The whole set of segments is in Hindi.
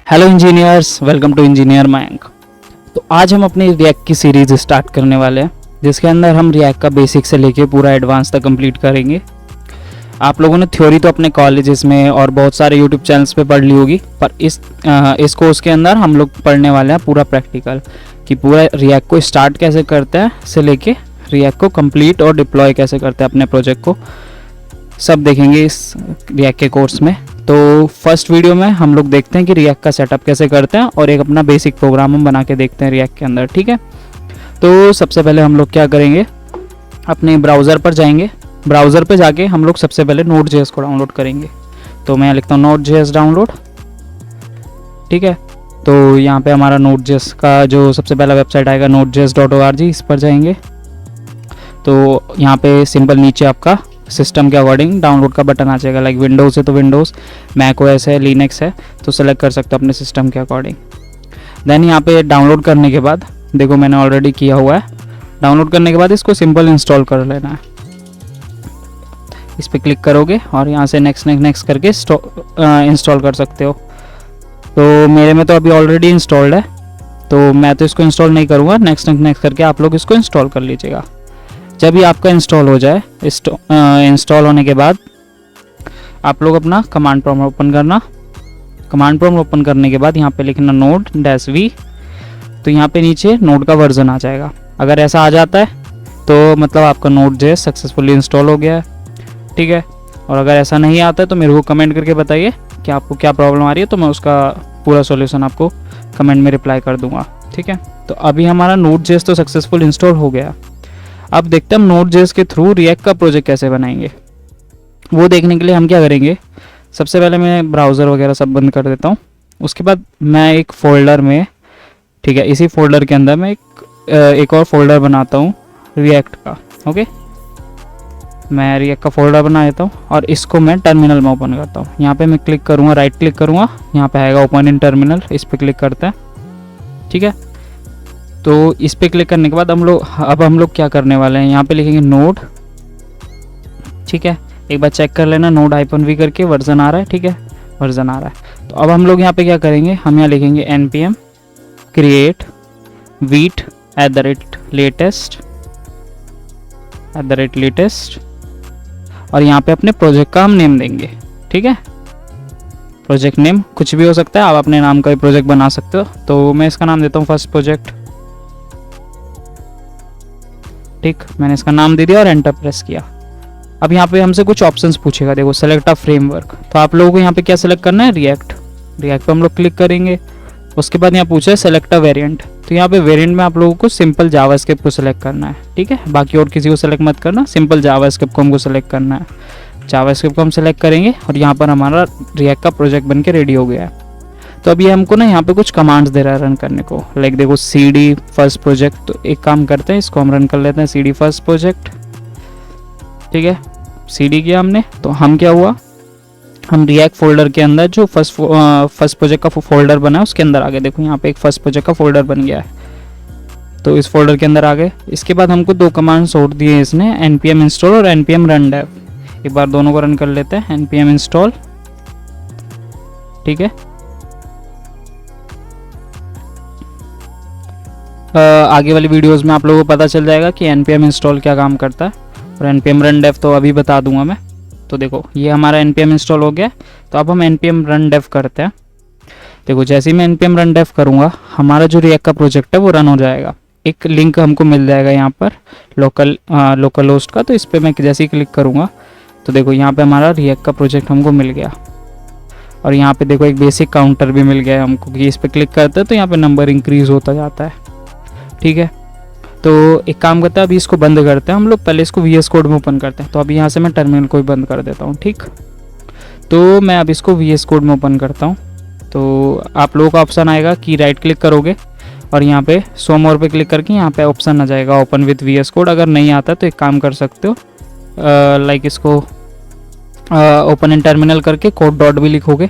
Hello engineers, welcome to engineer Mayank. तो आज हम अपनी रिएक्ट की सीरीज़ स्टार्ट करने वाले हैं, जिसके अंदर हम रिएक्ट का बेसिक से लेके पूरा एडवांस तक कंप्लीट करेंगे। आप लोगों ने थ्योरी तो अपने कॉलेजेस में और बहुत सारे यूट्यूब चैनल्स पे पढ़ ली होगी, पर इस कोर्स के अंदर हम लोग पढ़ने वाले हैं पूरा प्रैक्टिकल कि पूरा रिएक्ट को स्टार्ट कैसे करते हैं से लेके रिएक्ट को कंप्लीट और डिप्लॉय कैसे करते हैं अपने प्रोजेक्ट को, सब देखेंगे इस रिएक्ट के कोर्स में। तो फर्स्ट वीडियो में हम लोग देखते हैं कि रिएक्ट का सेटअप कैसे करते हैं और एक अपना बेसिक प्रोग्राम हम बना के देखते हैं रिएक्ट के अंदर, ठीक है। तो सबसे पहले हम लोग क्या करेंगे, अपने ब्राउज़र पर जाएंगे। ब्राउज़र पे जाके हम लोग सबसे पहले Node.js को डाउनलोड करेंगे। तो मैं लिखता हूँ Node.js डाउनलोड, ठीक है। तो यहाँ पे हमारा Node.js का जो सबसे पहला वेबसाइट आएगा nodejs.org, इस पर जाएंगे। तो यहाँ पे सिंपल नीचे आपका सिस्टम के अकॉर्डिंग डाउनलोड का बटन आ जाएगा। लाइक विंडोज़ है तो विंडोज़, मैक ओएस है, लिनक्स है तो सेलेक्ट कर सकते हो अपने सिस्टम के अकॉर्डिंग। देन यहाँ पे डाउनलोड करने के बाद देखो मैंने ऑलरेडी किया हुआ है। डाउनलोड करने के बाद इसको सिंपल इंस्टॉल कर लेना है। इस पर क्लिक करोगे और यहाँ से नेक्स्ट करके इंस्टॉल कर सकते हो। तो मेरे में तो अभी ऑलरेडी इंस्टॉल्ड है, तो मैं तो इसको इंस्टॉल नहीं करूँगा। नेक्स्ट करके आप लोग इसको इंस्टॉल कर लीजिएगा। जब ये आपका इंस्टॉल हो जाए, इंस्टॉल होने के बाद आप लोग अपना कमांड प्रॉम्प्ट ओपन करना। कमांड प्रॉम्प्ट ओपन करने के बाद यहाँ पे लिखना node-v। तो यहाँ पे नीचे नोड का वर्जन आ जाएगा। अगर ऐसा आ जाता है तो मतलब आपका Node.js सक्सेसफुली इंस्टॉल हो गया है, ठीक है। और अगर ऐसा नहीं आता है तो मेरे को कमेंट करके बताइए कि आपको क्या प्रॉब्लम आ रही है, तो मैं उसका पूरा सॉल्यूशन आपको कमेंट में रिप्लाई कर दूंगा, ठीक है। तो अभी हमारा Node.js तो सक्सेसफुल इंस्टॉल हो गया। अब देखते हैं हम Node.js के थ्रू रिएक्ट का प्रोजेक्ट कैसे बनाएंगे। वो देखने के लिए हम क्या करेंगे, सबसे पहले मैं ब्राउज़र वगैरह सब बंद कर देता हूँ। उसके बाद मैं एक फ़ोल्डर में, ठीक है, इसी फोल्डर के अंदर मैं एक और फोल्डर बनाता हूँ रिएक्ट का, ओके। मैं रिएक्ट का फोल्डर बना देता हूँ और इसको मैं टर्मिनल में ओपन करता हूँ। यहाँ पे मैं क्लिक करूँगा, राइट क्लिक करूँगा, यहाँ पे आएगा ओपन इन टर्मिनल, इस पर क्लिक करते हैं, ठीक है। तो इस पे क्लिक करने के बाद अब हम लोग क्या करने वाले हैं, यहाँ पे लिखेंगे नोड, ठीक है। एक बार चेक कर लेना node-v करके वर्जन आ रहा है, ठीक है, वर्जन आ रहा है। तो अब हम लोग यहाँ पे क्या करेंगे, हम यहाँ लिखेंगे npm create vite @latest और यहाँ पे अपने प्रोजेक्ट का हम नेम देंगे, ठीक है। प्रोजेक्ट नेम कुछ भी हो सकता है, आप अपने नाम का भी प्रोजेक्ट बना सकते हो। तो मैं इसका नाम देता हूँ फर्स्ट प्रोजेक्ट, ठीक। मैंने इसका नाम दे दिया और एंटर प्रेस किया। अब यहाँ पे हमसे कुछ ऑप्शंस पूछेगा, देखो सेलेक्ट अ फ्रेमवर्क। तो आप लोगों को यहाँ पे क्या सेलेक्ट करना है, रिएक्ट पे हम लोग क्लिक करेंगे। उसके बाद यहाँ पूछा है सेलेक्ट अ वेरिएंट। तो यहाँ पे वेरिएंट में आप लोगों को सिंपल जावास्क्रिप्ट को सेलेक्ट करना है, ठीक है। बाकी और किसी को सेलेक्ट मत करना, सिंपल जावास्क्रिप्ट को हमको सेलेक्ट करना है। जावास्क्रिप्ट को हम सेलेक्ट करेंगे और यहाँ पर हमारा रिएक्ट का प्रोजेक्ट बन के रेडी हो गया है। तो अभी हमको ना यहाँ पे कुछ कमांड्स दे रहा है रन करने को। लाइक देखो cd फर्स्ट प्रोजेक्ट। तो एक काम करते हैं, इसको हम रन कर लेते हैं, cd फर्स्ट प्रोजेक्ट, ठीक है। cd किया हमने, तो हम क्या हुआ, हम रिएक्ट फोल्डर के अंदर जो फर्स्ट प्रोजेक्ट का फोल्डर बना है उसके अंदर आ गए। देखो यहाँ पे एक फर्स्ट प्रोजेक्ट का फोल्डर बन गया है, तो इस फोल्डर के अंदर आ गए। इसके बाद हमको दो कमांड्स और दिए इसने, npm install और npm run dev। एक बार दोनों को रन कर लेते हैं, npm install, ठीक है। आगे वाली वीडियोस में आप लोगों को पता चल जाएगा कि npm install क्या काम करता है, और npm run dev तो अभी बता दूंगा मैं। तो देखो ये हमारा npm install हो गया। तो अब हम npm run dev करते हैं। देखो जैसे ही मैं npm run dev करूँगा, हमारा जो रिएक्ट का प्रोजेक्ट है वो रन हो जाएगा। एक लिंक हमको मिल जाएगा यहाँ पर लोकल होस्ट का। तो इस पर मैं जैसे ही क्लिक करूँगा तो देखो यहाँ पे हमारा रिएक्ट का प्रोजेक्ट हमको मिल गया। और यहाँ पे देखो एक बेसिक काउंटर भी मिल गया है हमको कि इस पर क्लिक करते हैं तो यहाँ पे नंबर इंक्रीज होता जाता है, ठीक है। तो एक काम करते हैं, अभी इसको बंद करते हैं हम लोग। पहले इसको VS कोड में ओपन करते हैं। तो अभी यहाँ से मैं टर्मिनल को भी बंद कर देता हूँ, ठीक। तो मैं अब इसको VS कोड में ओपन करता हूँ। तो आप लोगों का ऑप्शन आएगा कि राइट क्लिक करोगे और यहाँ पे शो मोर पे क्लिक करके यहाँ पे ऑप्शन आ जाएगा ओपन विथ VS कोड। अगर नहीं आता तो एक काम कर सकते हो, लाइक इसको ओपन इन टर्मिनल करके कोड डॉट भी लिखोगे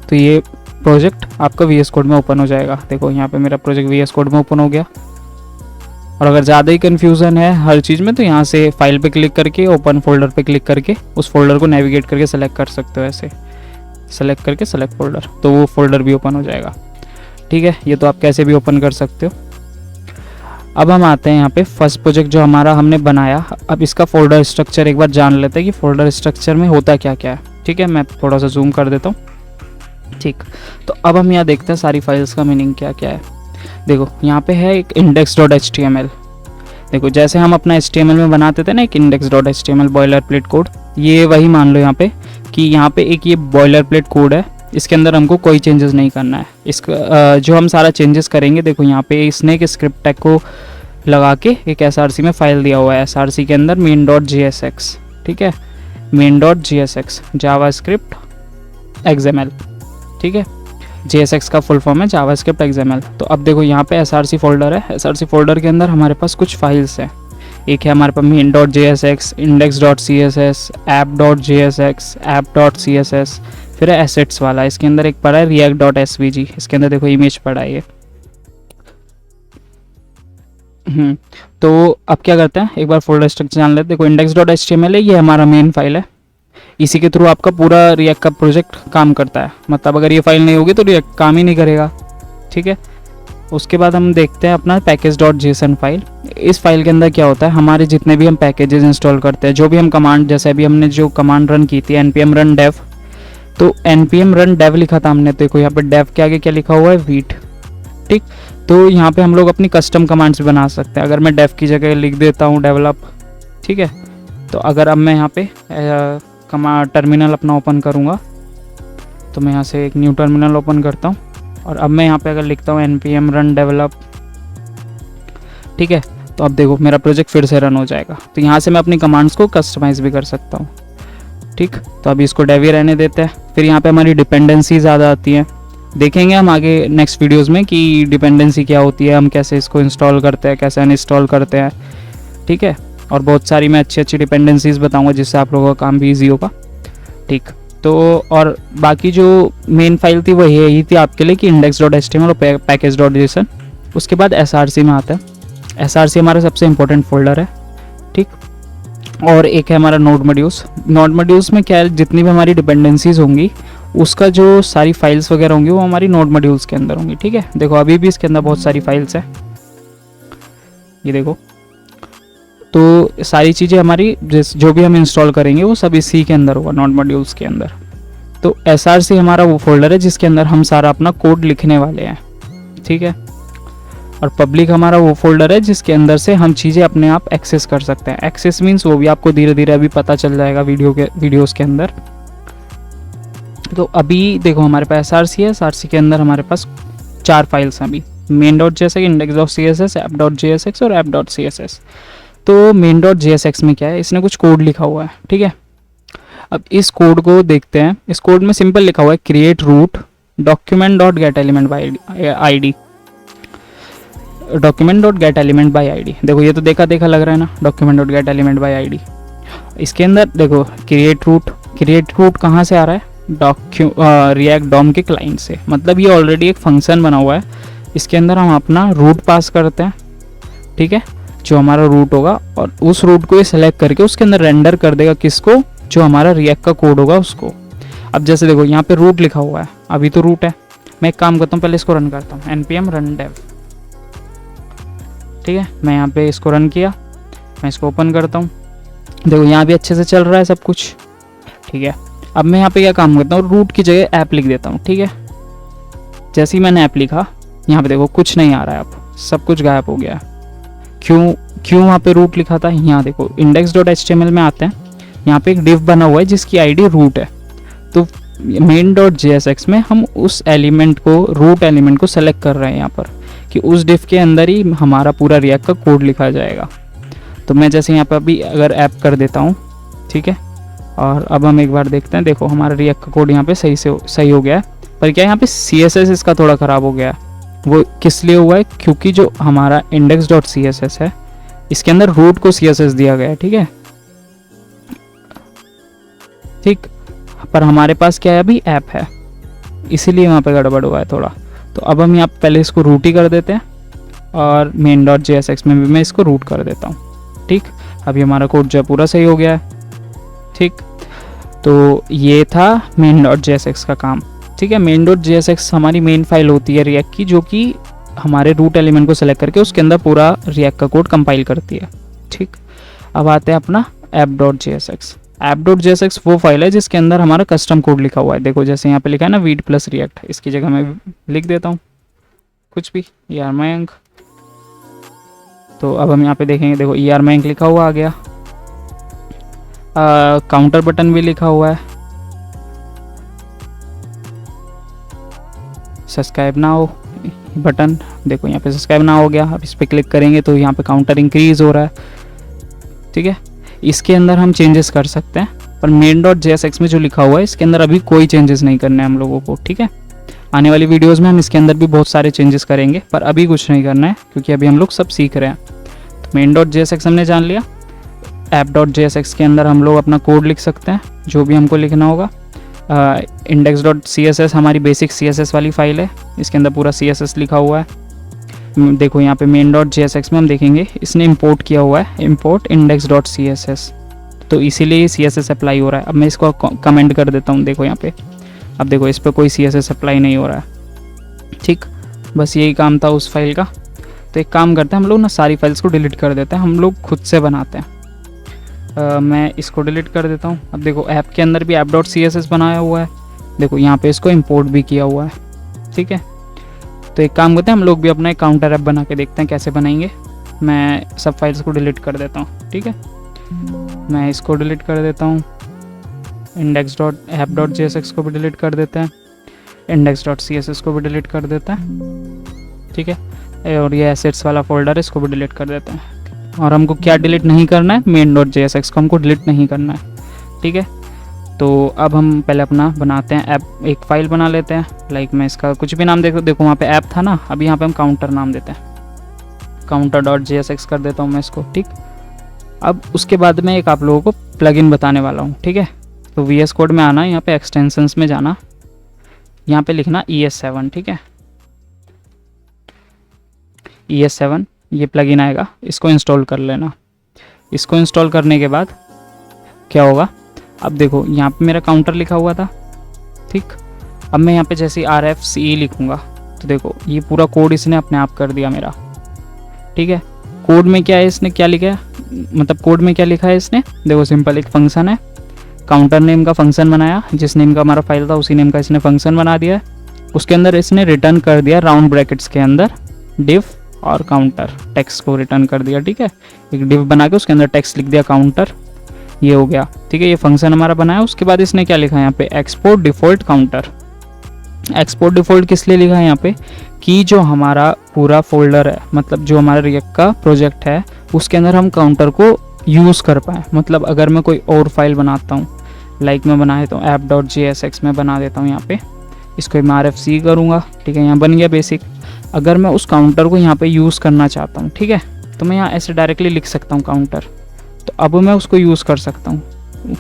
तो ये प्रोजेक्ट आपका VS कोड में ओपन हो जाएगा। देखो यहाँ पे मेरा प्रोजेक्ट VS कोड में ओपन हो गया। और अगर ज़्यादा ही कन्फ्यूज़न है हर चीज़ में तो यहाँ से फाइल पे क्लिक करके ओपन फोल्डर पे क्लिक करके उस फोल्डर को नेविगेट करके सेलेक्ट कर सकते हो। ऐसे सेलेक्ट करके सेलेक्ट फोल्डर, तो वो फोल्डर भी ओपन हो जाएगा। ठीक है, ये तो आप कैसे भी ओपन कर सकते हो। अब हम आते हैं यहाँ पे फर्स्ट प्रोजेक्ट जो हमारा हमने बनाया। अब इसका फोल्डर स्ट्रक्चर एक बार जान लेते हैं कि फोल्डर स्ट्रक्चर में होता क्या क्या है। ठीक है, मैं थोड़ा सा जूम कर देता हूँ। ठीक, तो अब हम यहाँ देखते हैं सारी फाइल्स का मीनिंग क्या क्या है। देखो यहाँ पे है एक index.html। देखो जैसे हम अपना HTML में बनाते थे ना एक index.html बॉयलर प्लेट कोड, ये वही मान लो यहाँ पे कि यहाँ पे एक ये बॉयलर प्लेट कोड है, इसके अंदर हमको कोई चेंजेस नहीं करना है। इसका जो हम सारा चेंजेस करेंगे, देखो यहाँ पे इसने एक स्क्रिप्ट टैग को लगा के एक src में फाइल दिया हुआ है, src के अंदर main.jsx। ठीक है, main.jsx जावास्क्रिप्ट XML। ठीक है, JSX का फुल फॉर्म है जावास्क्रिप्ट XML। तो अब देखो यहाँ पे src फोल्डर है, src फोल्डर के अंदर हमारे पास कुछ फाइल्स हैं। एक है हमारे पास main.jsx, index.css, app.jsx, app.css, फिर है assets वाला, इसके अंदर एक पड़ा है react.svg, इसके अंदर देखो इमेज पड़ा है ये। तो अब क्या करते हैं, एक बार फोल्डर स्ट्रक्चर जान लेते हैं। देखो index.html है, ये हमारा मेन फाइल है, इसी के थ्रू आपका पूरा रिएक्ट का प्रोजेक्ट काम करता है। मतलब अगर ये फाइल नहीं होगी तो रिएक्ट काम ही नहीं करेगा। ठीक है, उसके बाद हम देखते हैं अपना package.json फाइल। इस फाइल के अंदर क्या होता है, हमारे जितने भी हम पैकेजेस इंस्टॉल करते हैं, जो भी हम कमांड, जैसे अभी हमने जो कमांड रन की थी npm run dev, तो npm run dev लिखा था हमने, तो देखो यहाँ पे dev के आगे क्या लिखा हुआ है, wheat। ठीक, तो यहाँ पे हम लोग अपनी कस्टम कमांड्स भी बना सकते हैं। अगर मैं dev की जगह लिख देता हूँ develop, ठीक है, तो अगर अब मैं यहाँ पे टर्मिनल अपना ओपन करूँगा, तो मैं यहाँ से एक न्यू टर्मिनल ओपन करता हूँ और अब मैं यहाँ पे अगर लिखता हूँ npm run develop, ठीक है, तो अब देखो मेरा प्रोजेक्ट फिर से रन हो जाएगा। तो यहाँ से मैं अपनी कमांड्स को कस्टमाइज़ भी कर सकता हूँ। ठीक, तो अभी इसको डेव ही रहने देते हैं। फिर यहाँ पे हमारी डिपेंडेंसी ज़्यादा आती है, देखेंगे हम आगे नेक्स्ट वीडियोज़ में कि डिपेंडेंसी क्या होती है, हम कैसे इसको इंस्टॉल करते हैं, कैसे अनइंस्टॉल करते हैं। ठीक है, और बहुत सारी मैं अच्छी अच्छी डिपेंडेंसीज बताऊंगा जिससे आप लोगों का काम भी ईजी होगा। ठीक, तो और बाकी जो मेन फाइल थी वो यही थी आपके लिए कि index.html और package.json। उसके बाद src में आता है। src हमारा सबसे इम्पोर्टेंट फोल्डर है। ठीक, और एक है हमारा नोड मॉड्यूल्स। नोड मॉड्यूल्स में क्या है, जितनी भी हमारी डिपेंडेंसीज होंगी उसका जो सारी फाइल्स वगैरह होंगी वो हमारी नोड मॉड्यूल्स के अंदर होंगी। ठीक है, देखो अभी भी इसके अंदर बहुत सारी फाइल्स हैं, ये देखो। तो सारी चीज़ें हमारी जो भी हम इंस्टॉल करेंगे वो सब इसी के अंदर होगा, नोड मॉड्यूल्स के अंदर। तो src हमारा वो फोल्डर है जिसके अंदर हम सारा अपना कोड लिखने वाले हैं। ठीक है, और पब्लिक हमारा वो फोल्डर है जिसके अंदर से हम चीज़ें अपने आप एक्सेस कर सकते हैं। एक्सेस मीन्स वो भी आपको धीरे धीरे अभी पता चल जाएगा वीडियोस के अंदर। तो अभी देखो हमारे पास src है, src के अंदर हमारे पास 4 फाइल्स हैं अभी, main.jsx, index.css, app.jsx और app.css। तो main.jsx में क्या है, इसने कुछ कोड लिखा हुआ है। ठीक है, अब इस कोड को देखते हैं। इस कोड में सिंपल लिखा हुआ है create root document.getElement by id, document.getElement by id। देखो ये तो देखा देखा लग रहा है ना, document.getElement by id। इसके अंदर देखो create root कहाँ से आ रहा है, React DOM के क्लाइंट से। मतलब ये ऑलरेडी एक फंक्शन बना हुआ है, इसके अंदर हम अपना रूट पास करते हैं। ठीक है, जो हमारा रूट होगा, और उस रूट को ये सेलेक्ट करके उसके अंदर रेंडर कर देगा किसको, जो हमारा रिएक्ट का कोड होगा उसको। अब जैसे देखो यहाँ पे रूट लिखा हुआ है, अभी तो रूट है। मैं एक काम करता हूँ, पहले इसको रन करता हूँ, npm run dev। ठीक है, मैं यहाँ पे इसको रन किया, मैं इसको ओपन करता हूँ, देखो यहाँ भी अच्छे से चल रहा है सब कुछ। ठीक है, अब मैं यहाँ पे क्या काम करता हूँ, रूट की जगह ऐप लिख देता हूँ। ठीक है, जैसे ही मैंने ऐप लिखा, यहाँ पे देखो कुछ नहीं आ रहा है, अब सब कुछ गायब हो गया। क्यों वहाँ पे रूट लिखा था, यहाँ देखो index.html में आते हैं, यहाँ पे एक div बना हुआ है जिसकी आईडी रूट है। तो main.jsx में हम उस एलिमेंट को, रूट एलिमेंट को सेलेक्ट कर रहे हैं यहाँ पर कि उस div के अंदर ही हमारा पूरा रिएक्ट का कोड लिखा जाएगा। तो मैं जैसे यहाँ पर अभी अगर ऐप कर देता हूँ, ठीक है, और अब हम एक बार देखते हैं, देखो हमारा रिएक्ट का कोड यहाँ पे सही हो गया है। पर क्या यहाँ पे CSS इसका थोड़ा ख़राब हो गया है। वो किस लिए हुआ है, क्योंकि जो हमारा index.css है इसके अंदर रूट को CSS दिया गया है। ठीक है, ठीक, पर हमारे पास क्या है, अभी ऐप है, इसीलिए वहाँ पे गड़बड़ हुआ है थोड़ा। तो अब हम यहाँ पहले इसको रूट ही कर देते हैं और main.jsx में भी मैं इसको रूट कर देता हूँ। ठीक, अभी हमारा कोड जो है पूरा सही हो गया है। ठीक, तो ये था main.jsx का काम। ठीक है। main.jsx हमारी मेन फाइल होती है रिएक्ट की, जो कि हमारे रूट एलिमेंट को सेलेक्ट करके उसके अंदर पूरा रिएक्ट का कोड कंपाइल करती है। ठीक, अब आते हैं अपना app.jsx। app.jsx वो फाइल है जिसके अंदर हमारा कस्टम कोड लिखा हुआ है। देखो जैसे यहाँ पे लिखा है ना वीट प्लस रिएक्ट, इसकी जगह मैं लिख देता हूँ कुछ भी ER Mayank। तो अब हम यहाँ पे देखेंगे, देखो ER Mayank लिखा हुआ आ गया, काउंटर बटन भी लिखा हुआ है, सब्सक्राइब नाउ बटन, देखो यहाँ पे सब्सक्राइब नाउ हो गया। अब इस पर क्लिक करेंगे तो यहाँ पे काउंटर इंक्रीज हो रहा है। ठीक है, इसके अंदर हम चेंजेस कर सकते हैं, पर main.jsx में जो लिखा हुआ है इसके अंदर अभी कोई चेंजेस नहीं करने हैं हम लोगों को। ठीक है, आने वाली वीडियोस में हम इसके अंदर भी बहुत सारे चेंजेस करेंगे, पर अभी कुछ नहीं करना है क्योंकि अभी हम लोग सब सीख रहे हैं। तो main.jsx हमने जान लिया। app.jsx के अंदर हम लोग अपना कोड लिख सकते हैं जो भी हमको लिखना होगा। index.css हमारी बेसिक CSS वाली फाइल है, इसके अंदर पूरा CSS लिखा हुआ है। देखो यहाँ पे main.jsx में हम देखेंगे इसने इंपोर्ट किया हुआ है, इंपोर्ट index.css, तो इसीलिए ये CSS अप्लाई हो रहा है। अब मैं इसको कमेंट कर देता हूँ, देखो यहाँ पे, अब देखो इस पर कोई CSS अप्लाई नहीं हो रहा है। ठीक, बस यही काम था उस फाइल का। तो एक काम करते हैं हम लोग ना, सारी फाइल्स को डिलीट कर देते हैं, हम लोग खुद से बनाते हैं। मैं इसको डिलीट कर देता हूँ। अब देखो ऐप के अंदर भी app.css बनाया हुआ है, देखो यहाँ पे इसको इंपोर्ट भी किया हुआ है। ठीक है, तो एक काम करते हैं हम लोग भी अपना एक काउंटर ऐप बना के देखते हैं कैसे बनाएंगे। मैं सब फाइल्स को डिलीट कर देता हूँ। ठीक है, मैं इसको डिलीट कर देता हूँ, index.app.jsx को भी डिलीट कर देते हैं, index.css को भी डिलीट कर देते हैं। ठीक है, और ये एसेट्स वाला फोल्डर है इसको भी डिलीट कर देते हैं। और हमको क्या डिलीट नहीं करना है, main.jsx को हमको डिलीट नहीं करना है। ठीक है, तो अब हम पहले अपना बनाते हैं ऐप, एक फ़ाइल बना लेते हैं। लाइक मैं इसका कुछ भी नाम देखो वहाँ पे ऐप था ना, अभी यहाँ पे हम काउंटर नाम देते हैं, counter.jsx कर देता हूँ मैं इसको। ठीक, अब उसके बाद में एक आप लोगों को प्लगइन बताने वाला हूँ। ठीक है, तो VS कोड में आना, यहाँ पे एक्सटेंशंस में जाना, यहाँ पे लिखना ES7। ठीक है, ES7 ये प्लगइन आएगा, इसको इंस्टॉल कर लेना। इसको इंस्टॉल करने के बाद क्या होगा, अब देखो यहाँ पे मेरा काउंटर लिखा हुआ था। ठीक, अब मैं यहाँ पे जैसे RFCE लिखूँगा तो देखो ये पूरा कोड इसने अपने आप कर दिया मेरा। ठीक है, कोड में क्या है, इसने क्या लिखा है, मतलब कोड में क्या लिखा है इसने, देखो सिंपल एक फंक्शन है, काउंटर नेम का फंक्शन बनाया, जिस नेम का हमारा फाइल था उसी नेम का इसने फंक्शन बना दिया है। उसके अंदर इसने रिटर्न कर दिया राउंड ब्रैकेट्स के अंदर डिव और काउंटर, टेक्स्ट को रिटर्न कर दिया। ठीक है, एक डिव बना के उसके अंदर टेक्स्ट लिख दिया काउंटर, ये हो गया। ठीक है, ये फंक्शन हमारा बनाया। उसके बाद इसने क्या लिखा है यहाँ पे, export default counter. Export default किस लिए लिखा है यहाँ पे, कि जो हमारा पूरा फोल्डर है, मतलब जो हमारा रिएक्ट का प्रोजेक्ट है उसके अंदर हम काउंटर को यूज़ कर पाएँ। मतलब अगर मैं कोई और फाइल बनाता हूँ, लाइक मैं बना देता हूँ app.jsx में बना देता हूँ यहाँ पे, इसको मैं RFC करूँगा। ठीक है, यहाँ बन गया बेसिक। अगर मैं उस काउंटर को यहाँ पे यूज़ करना चाहता हूँ, ठीक है, तो मैं यहाँ ऐसे डायरेक्टली लिख सकता हूँ काउंटर, तो अब मैं उसको यूज़ कर सकता हूँ।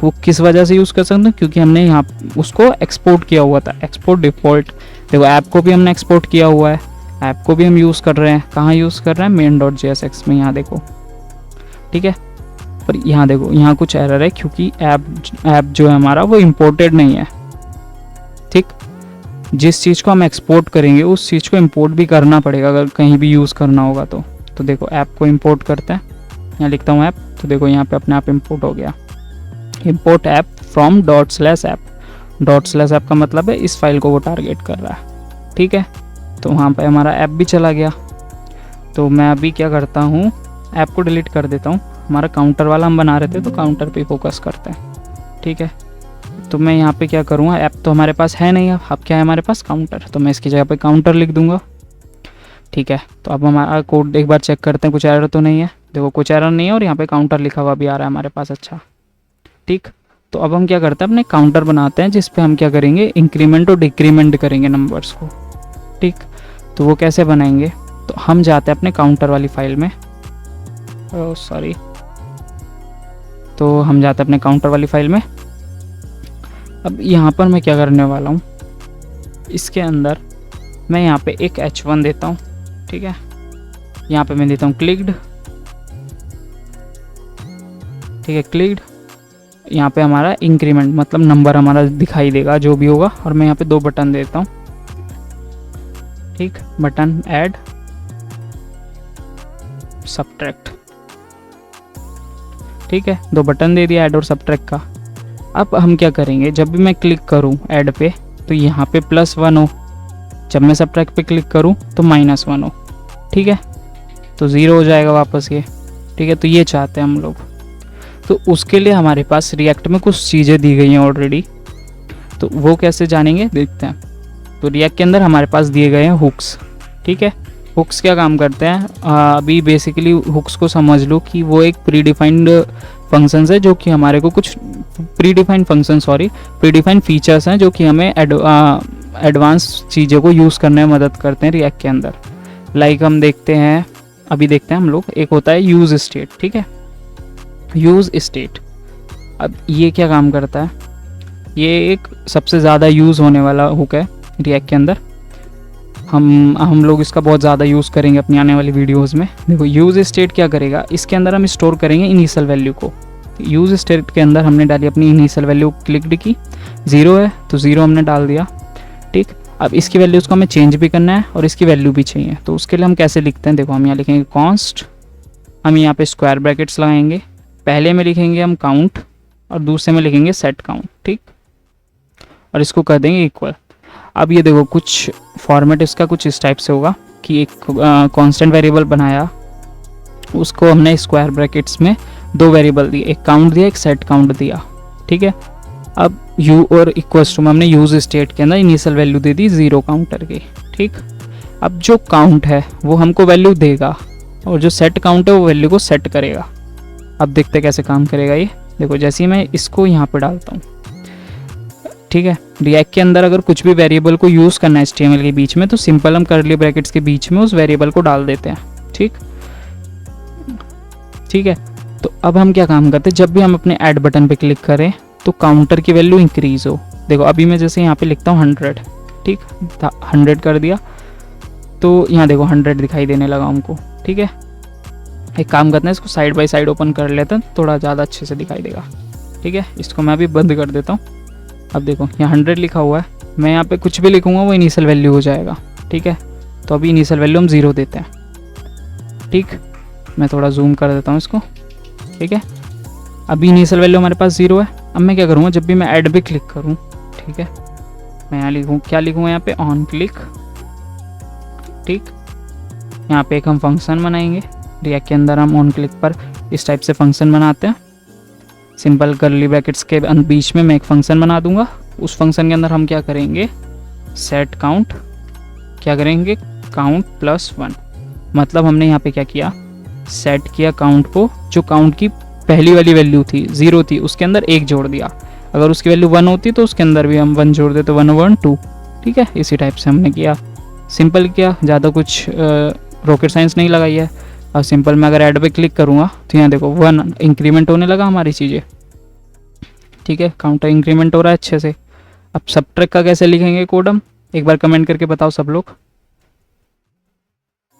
वो किस वजह से यूज़ कर सकता हूँ, क्योंकि हमने यहाँ उसको एक्सपोर्ट किया हुआ था, एक्सपोर्ट डिफ़ॉल्ट। देखो ऐप को भी हमने एक्सपोर्ट किया हुआ है, ऐप को भी हम यूज़ कर रहे हैं। कहाँ यूज़ कर रहे हैं, main.jsx में, यहाँ देखो। ठीक है, पर यहाँ देखो यहाँ कुछ एरर है क्योंकि ऐप जो है हमारा वो इम्पोर्टेड नहीं है। ठीक, जिस चीज़ को हम एक्सपोर्ट करेंगे उस चीज़ को इंपोर्ट भी करना पड़ेगा अगर कहीं भी यूज़ करना होगा तो देखो ऐप को इंपोर्ट करते हैं, यहाँ लिखता हूँ ऐप, तो देखो यहाँ पे अपने आप इंपोर्ट हो गया। इंपोर्ट ऐप फ्रॉम ./app का मतलब है इस फाइल को वो टारगेट कर रहा है। ठीक है, तो वहाँ पे हमारा ऐप भी चला गया। तो मैं अभी क्या करता हूँ, ऐप को डिलीट कर देता हूँ। हमारा काउंटर वाला हम बना रहे थे तो काउंटर पे फोकस करते हैं। ठीक है, तो मैं यहाँ पे क्या करूँगा, ऐप तो हमारे पास है नहीं, अब क्या है हमारे पास, काउंटर, तो मैं इसकी जगह पे काउंटर लिख दूँगा। ठीक है, तो अब हमारा कोड एक बार चेक करते हैं कुछ एरर तो नहीं है। देखो कुछ एरर नहीं है और यहाँ पे काउंटर लिखा हुआ भी आ रहा है हमारे पास। अच्छा, ठीक, तो अब हम क्या करते हैं, अपने काउंटर बनाते हैं जिस पे हम क्या करेंगे, इंक्रीमेंट और डिक्रीमेंट करेंगे नंबर्स को। ठीक, तो वो कैसे बनाएंगे, तो हम जाते हैं अपने काउंटर वाली फाइल में, सॉरी, तो हम जाते हैं अपने काउंटर वाली फाइल में। अब यहाँ पर मैं क्या करने वाला हूँ, इसके अंदर मैं यहाँ पे एक H1 देता हूँ। ठीक है, यहाँ पे मैं देता हूँ क्लिक्ड। ठीक है, क्लिक्ड, यहाँ पे हमारा इंक्रीमेंट मतलब नंबर हमारा दिखाई देगा जो भी होगा। और मैं यहाँ पे 2 बटन देता हूँ, ठीक, बटन ऐड, सबट्रैक्ट, ठीक है, 2 बटन दे दिया ऐड और सबट्रैक्ट का। अब हम क्या करेंगे, जब भी मैं क्लिक करूँ ऐड पे तो यहाँ पे +1 हो, जब मैं सबट्रैक्ट पे क्लिक करूँ तो -1 हो, ठीक है, तो 0 हो जाएगा वापस ये, ठीक है। तो ये चाहते हैं हम लोग। तो उसके लिए हमारे पास रिएक्ट में कुछ चीज़ें दी गई हैं ऑलरेडी, तो वो कैसे जानेंगे देखते हैं। तो रिएक्ट के अंदर हमारे पास दिए गए हैं हुक्स, ठीक है। हुक्स क्या काम करते हैं, अभी बेसिकली हुक्स को समझ लो कि वो एक प्रीडिफाइंड फंक्शंस है जो कि हमारे को कुछ प्रीडिफाइंड फीचर्स हैं जो कि हमें एडवांस चीज़ों को यूज़ करने में मदद करते हैं रिएक्ट के अंदर। लाइक हम देखते हैं, अभी देखते हैं हम लोग, एक होता है यूज स्टेट, ठीक है, यूज स्टेट। अब ये क्या काम करता है, ये एक सबसे ज़्यादा यूज़ होने वाला हुक है रिएक्ट के अंदर। हम लोग इसका बहुत ज़्यादा यूज़ करेंगे अपनी आने वाली वीडियोस में। देखो यूज स्टेट क्या करेगा, इसके अंदर हम स्टोर करेंगे इनिशियल वैल्यू को। यूज स्टेट के अंदर हमने डाली अपनी इनिशियल वैल्यू, क्लिक की, 0 है तो 0 हमने डाल दिया, ठीक। अब इसकी वैल्यूज़ को हमें चेंज भी करना है और इसकी वैल्यू भी चाहिए, तो उसके लिए हम कैसे लिखते हैं, देखो हम यहाँ लिखेंगे कॉन्स्ट, हम यहाँ पे स्क्वायर ब्रैकेट्स लगाएंगे, पहले में लिखेंगे हम काउंट और दूसरे में लिखेंगे सेट काउंट, ठीक, और इसको कर देंगे इक्वल। अब ये देखो कुछ फॉर्मेट इसका कुछ इस टाइप से होगा कि एक कांस्टेंट वेरिएबल बनाया, उसको हमने स्क्वायर ब्रैकेट्स में 2 वेरिएबल दिए, एक काउंट दिया एक सेट काउंट दिया, ठीक है। अब यू और इक्वल्स टू में हमने यूज स्टेट के अंदर इनिशियल वैल्यू दे दी 0 काउंटर की, ठीक। अब जो काउंट है वो हमको वैल्यू देगा और जो सेट काउंट है वो वैल्यू को सेट करेगा। अब देखते कैसे काम करेगा ये, देखो जैसे ही मैं इसको यहाँ पे डालता हूँ, ठीक है, रिएक्ट के अंदर अगर कुछ भी वेरिएबल को यूज़ करना है HTML के बीच में तो सिंपल हम कर्ली ब्रैकेट्स के बीच में उस वेरिएबल को डाल देते हैं, ठीक, ठीक है। तो अब हम क्या काम करते हैं, जब भी हम अपने ऐड बटन पे क्लिक करें तो काउंटर की वैल्यू इंक्रीज हो। देखो अभी मैं जैसे यहाँ पे लिखता हूँ 100, ठीक, 100 कर दिया तो यहाँ देखो 100 दिखाई देने लगा हमको, ठीक है। एक काम करते हैं, इसको साइड बाय साइड ओपन कर लेते हैं, थोड़ा ज़्यादा अच्छे से दिखाई देगा, ठीक है। इसको मैं अभी बंद कर देता हूँ। अब देखो यहाँ 100 लिखा हुआ है, मैं यहाँ पे कुछ भी लिखूँगा वो इनिशियल वैल्यू हो जाएगा, ठीक है। तो अभी इनिशियल वैल्यू हम 0 देते हैं, ठीक, मैं थोड़ा जूम कर देता हूँ इसको, ठीक है। अभी इनिशियल वैल्यू हमारे पास 0 है। अब मैं क्या करूँगा, जब भी मैं ऐड पे क्लिक करूँ, ठीक है, मैं यहाँ लिखूँ, क्या लिखूँगा यहाँ पे, ऑन क्लिक, ठीक। यहाँ पे एक हम फंक्शन बनाएंगे रिएक्ट के अंदर, हम ऑन क्लिक पर इस टाइप से फंक्शन बनाते हैं, सिंपल कर्ली ब्रैकेट्स के बीच में मैं एक फंक्शन बना दूंगा। उस फंक्शन के अंदर हम क्या करेंगे, सेट काउंट, क्या करेंगे, काउंट +1, मतलब हमने यहाँ पे क्या किया, सेट किया काउंट को, जो काउंट की पहली वाली वैल्यू थी 0 थी उसके अंदर 1 जोड़ दिया, अगर उसकी वैल्यू 1 होती तो उसके अंदर भी हम 1 जोड़ देते, 1/2, ठीक है। इसी टाइप से हमने किया, सिंपल किया, ज़्यादा कुछ रॉकेट साइंस नहीं लगाई है। और सिंपल मैं अगर ऐड पे क्लिक करूँगा तो यहाँ देखो 1 इंक्रीमेंट होने लगा हमारी चीज़ें, ठीक है, काउंटर इंक्रीमेंट हो रहा है अच्छे से। अब सबट्रैक्ट का कैसे लिखेंगे कोड हम, एक बार कमेंट करके बताओ सब लोग,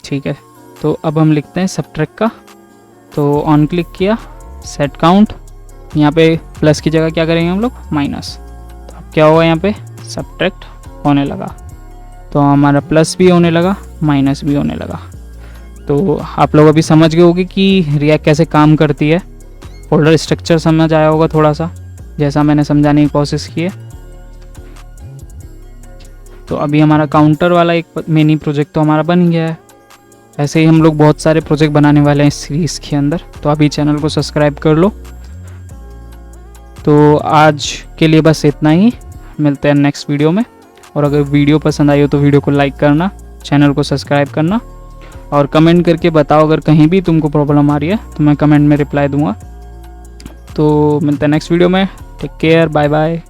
ठीक है। तो अब हम लिखते हैं सबट्रैक्ट का, तो ऑन क्लिक किया, सेट काउंट, यहाँ पे प्लस की जगह क्या करेंगे हम लोग, माइनस, तो अब क्या होगा यहाँ पे सबट्रैक्ट होने लगा, तो हमारा प्लस भी होने लगा माइनस भी होने लगा। तो आप लोग अभी समझ गए होंगे कि रिएक्ट कैसे काम करती है, फोल्डर स्ट्रक्चर समझ आया होगा थोड़ा सा, जैसा मैंने समझाने की कोशिश की है। तो अभी हमारा काउंटर वाला एक मिनी प्रोजेक्ट तो हमारा बन गया है। ऐसे ही हम लोग बहुत सारे प्रोजेक्ट बनाने वाले हैं इस सीरीज़ के अंदर, तो अभी चैनल को सब्सक्राइब कर लो। तो आज के लिए बस इतना ही, मिलते हैं नेक्स्ट वीडियो में। और अगर वीडियो पसंद आई हो तो वीडियो को लाइक करना, चैनल को सब्सक्राइब करना और कमेंट करके बताओ अगर कहीं भी तुमको प्रॉब्लम आ रही है तो मैं कमेंट में रिप्लाई दूंगा। तो मिलते हैं नेक्स्ट वीडियो में, टेक केयर, बाय बाय।